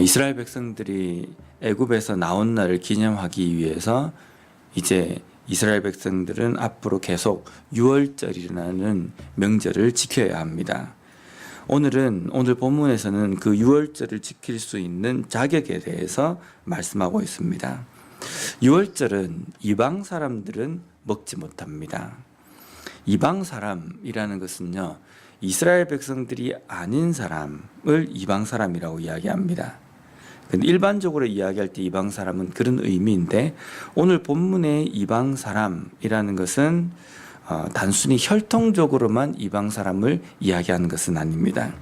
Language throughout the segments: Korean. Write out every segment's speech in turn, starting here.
이스라엘 백성들이 애굽에서 나온 날을 기념하기 위해서 이제 이스라엘 백성들은 앞으로 계속 유월절이라는 명절을 지켜야 합니다. 오늘 본문에서는 그 유월절을 지킬 수 있는 자격에 대해서 말씀하고 있습니다. 유월절은 이방 사람들은 먹지 못합니다. 이방 사람이라는 것은요, 이스라엘 백성들이 아닌 사람을 이방 사람이라고 이야기합니다. 근데 일반적으로 이야기할 때 이방 사람은 그런 의미인데, 오늘 본문의 이방 사람이라는 것은 단순히 혈통적으로만 이방 사람을 이야기하는 것은 아닙니다.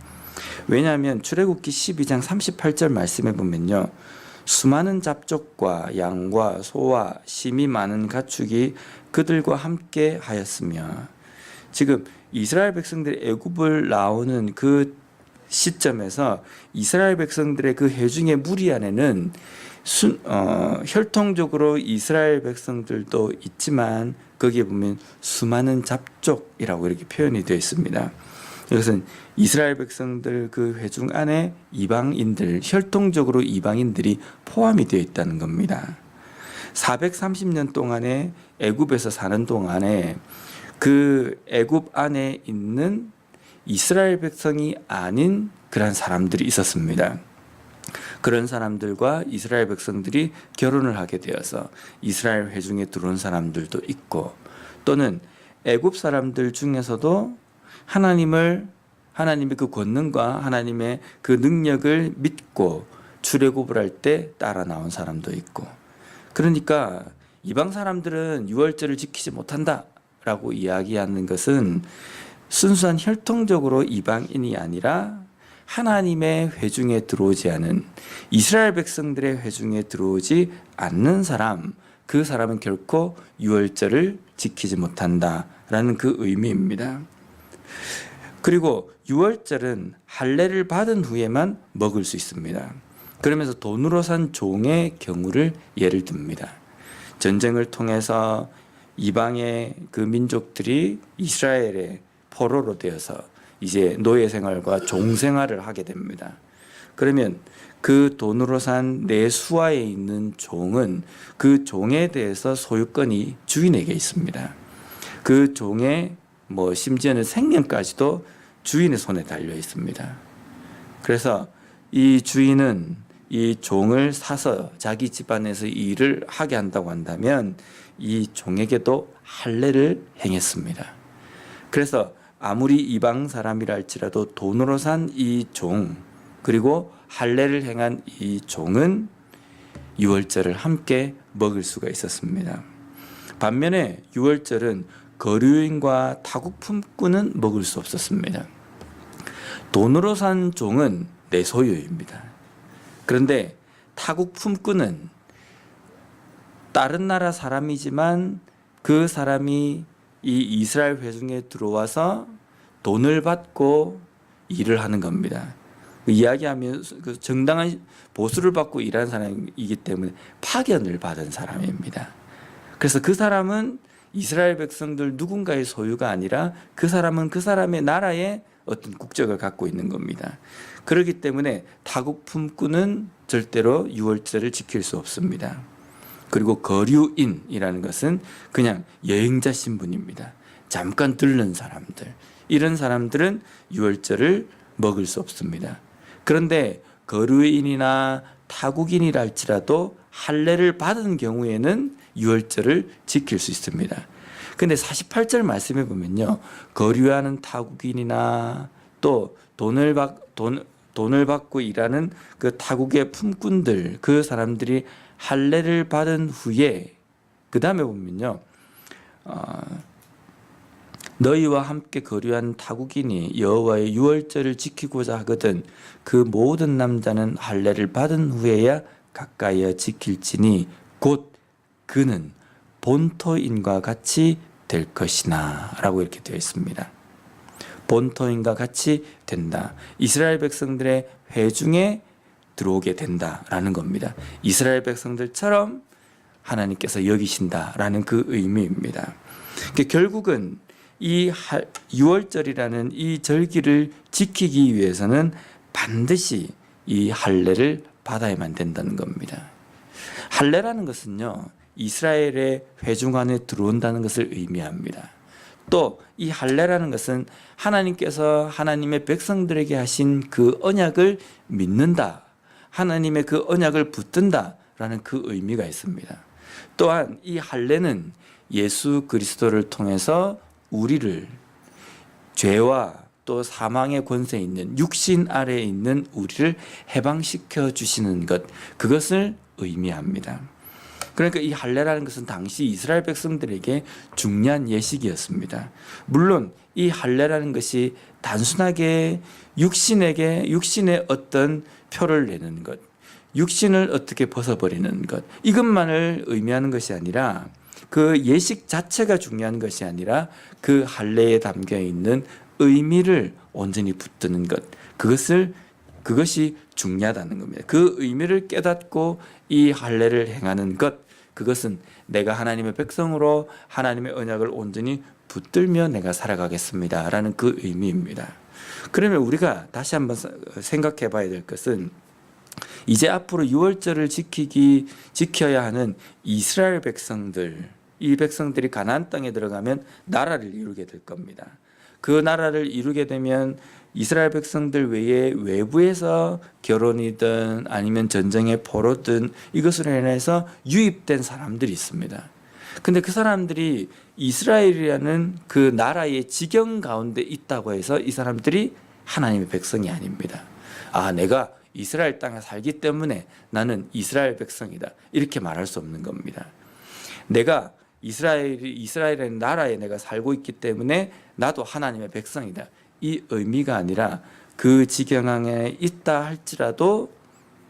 왜냐하면 출애굽기 12장 38절 말씀해 보면요, 수많은 잡족과 양과 소와 심이 많은 가축이 그들과 함께 하였으며, 지금 이스라엘 백성들이 애굽을 나오는 그 시점에서 이스라엘 백성들의 그 회중의 무리 안에는 혈통적으로 이스라엘 백성들도 있지만 거기에 보면 수많은 잡족이라고 이렇게 표현이 되어 있습니다. 이것은 이스라엘 백성들 그 회중 안에 이방인들, 혈통적으로 이방인들이 포함이 되어 있다는 겁니다. 430년 동안에 애굽에서 사는 동안에 그 애굽 안에 있는 이스라엘 백성이 아닌 그런 사람들이 있었습니다. 그런 사람들과 이스라엘 백성들이 결혼을 하게 되어서 이스라엘 회중에 들어온 사람들도 있고, 또는 애굽 사람들 중에서도 하나님의 그 권능과 하나님의 그 능력을 믿고 출애굽을 할 때 따라 나온 사람도 있고, 그러니까 이방 사람들은 유월절을 지키지 못한다 라고 이야기하는 것은 순수한 혈통적으로 이방인이 아니라 하나님의 회중에 들어오지 않은, 이스라엘 백성들의 회중에 들어오지 않는 사람, 그 사람은 결코 유월절을 지키지 못한다라는 그 의미입니다. 그리고 유월절은 할례를 받은 후에만 먹을 수 있습니다. 그러면서 돈으로 산 종의 경우를 예를 듭니다. 전쟁을 통해서 이방의 그 민족들이 이스라엘의 포로로 되어서 이제 노예 생활과 종 생활을 하게 됩니다. 그러면 그 돈으로 산 내 수하에 있는 종은 그 종에 대해서 소유권이 주인에게 있습니다. 그 종의 심지어는 생명까지도 주인의 손에 달려 있습니다. 그래서 이 주인은 이 종을 사서 자기 집안에서 일을 하게 한다고 한다면 이 종에게도 할례를 행했습니다. 그래서 아무리 이방 사람이라 할지라도 돈으로 산 이 종, 그리고 할례를 행한 이 종은 유월절을 함께 먹을 수가 있었습니다. 반면에 유월절은 거류인과 타국품꾼은 먹을 수 없었습니다. 돈으로 산 종은 내 소유입니다. 그런데 타국품꾼은 다른 나라 사람이지만 그 사람이 이 이스라엘 회중에 들어와서 돈을 받고 일을 하는 겁니다. 이야기하면 그 정당한 보수를 받고 일하는 사람이기 때문에 파견을 받은 사람입니다. 그래서 그 사람은 이스라엘 백성들 누군가의 소유가 아니라 그 사람은 그 사람의 나라의 어떤 국적을 갖고 있는 겁니다. 그렇기 때문에 타국품꾼은 절대로 유월절을 지킬 수 없습니다. 그리고 거류인이라는 것은 그냥 여행자 신분입니다. 잠깐 들른 사람들, 이런 사람들은 유월절을 먹을 수 없습니다. 그런데 거류인이나 타국인이라 할지라도 할례를 받은 경우에는 유월절을 지킬 수 있습니다. 근데 48절 말씀해 보면요, 거류하는 타국인이나 또 돈을 받고 일하는 그 타국의 품꾼들, 그 사람들이 할례를 받은 후에 그 다음에 보면요, 너희와 함께 거류한 타국인이 여호와의 유월절을 지키고자 하거든 그 모든 남자는 할례를 받은 후에야 가까이어 지킬지니 곧 그는 본토인과 같이 될 것이나 라고 이렇게 되어 있습니다. 본토인과 같이 된다. 이스라엘 백성들의 회중에 들어오게 된다라는 겁니다. 이스라엘 백성들처럼 하나님께서 여기신다라는 그 의미입니다. 결국은 이 유월절이라는 이 절기를 지키기 위해서는 반드시 이 할례를 받아야만 된다는 겁니다. 할례라는 것은요, 이스라엘의 회중 안에 들어온다는 것을 의미합니다. 또 이 할례라는 것은 하나님께서 하나님의 백성들에게 하신 그 언약을 믿는다, 하나님의 그 언약을 붙든다라는 그 의미가 있습니다. 또한 이 할례는 예수 그리스도를 통해서 우리를 죄와 또 사망의 권세에 있는 육신 아래에 있는 우리를 해방시켜 주시는 것, 그것을 의미합니다. 그러니까 이 할례라는 것은 당시 이스라엘 백성들에게 중요한 예식이었습니다. 물론 이 할례라는 것이 단순하게 육신의 어떤 표를 내는 것, 육신을 어떻게 벗어버리는 것, 이것만을 의미하는 것이 아니라, 그 예식 자체가 중요한 것이 아니라 그 할례에 담겨 있는 의미를 온전히 붙드는 것, 그것이 중요하다는 겁니다. 그 의미를 깨닫고 이 할례를 행하는 것, 그것은 내가 하나님의 백성으로 하나님의 언약을 온전히 붙들며 내가 살아가겠습니다 라는 그 의미입니다. 그러면 우리가 다시 한번 생각해 봐야 될 것은, 이제 앞으로 유월절을 지켜야 하는 이스라엘 백성들, 이 백성들이 가나안 땅에 들어가면 나라를 이루게 될 겁니다. 그 나라를 이루게 되면 이스라엘 백성들 외에 외부에서 결혼이든 아니면 전쟁의 포로든 이것으로 인해서 유입된 사람들이 있습니다. 근데 그 사람들이 이스라엘이라는 그 나라의 지경 가운데 있다고 해서 이 사람들이 하나님의 백성이 아닙니다. 내가 이스라엘 땅에 살기 때문에 나는 이스라엘 백성이다, 이렇게 말할 수 없는 겁니다. 내가 이스라엘의 나라에 내가 살고 있기 때문에 나도 하나님의 백성이다, 이 의미가 아니라 그 지경항에 있다 할지라도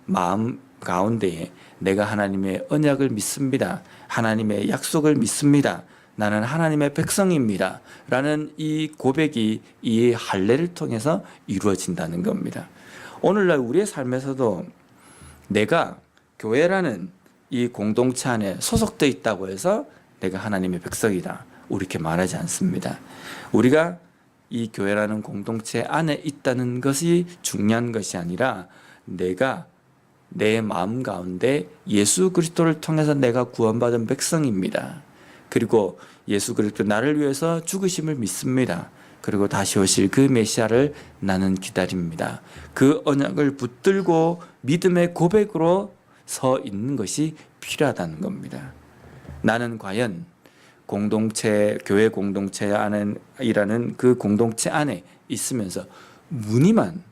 마음 가운데에 내가 하나님의 언약을 믿습니다, 하나님의 약속을 믿습니다, 나는 하나님의 백성입니다 라는 이 고백이 이 할례를 통해서 이루어진다는 겁니다. 오늘날 우리의 삶에서도 내가 교회라는 이 공동체 안에 소속되어 있다고 해서 내가 하나님의 백성이다, 이렇게 말하지 않습니다. 우리가 이 교회라는 공동체 안에 있다는 것이 중요한 것이 아니라, 내가 내 마음 가운데 예수 그리스도를 통해서 내가 구원받은 백성입니다. 그리고 예수 그리스도 나를 위해서 죽으심을 믿습니다. 그리고 다시 오실 그 메시아를 나는 기다립니다. 그 언약을 붙들고 믿음의 고백으로 서 있는 것이 필요하다는 겁니다. 나는 과연 교회 공동체 안에 일하는 그 공동체 안에 있으면서 무늬만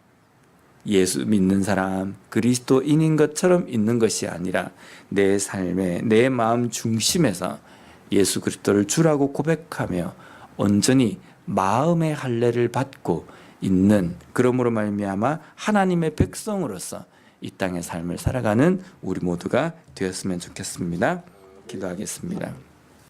예수 믿는 사람, 그리스도인인 것처럼 있는 것이 아니라 내 삶에, 내 마음 중심에서 예수 그리스도를 주라고 고백하며 온전히 마음의 할례를 받고 있는, 그러므로 말미암아 하나님의 백성으로서 이 땅의 삶을 살아가는 우리 모두가 되었으면 좋겠습니다. 기도하겠습니다.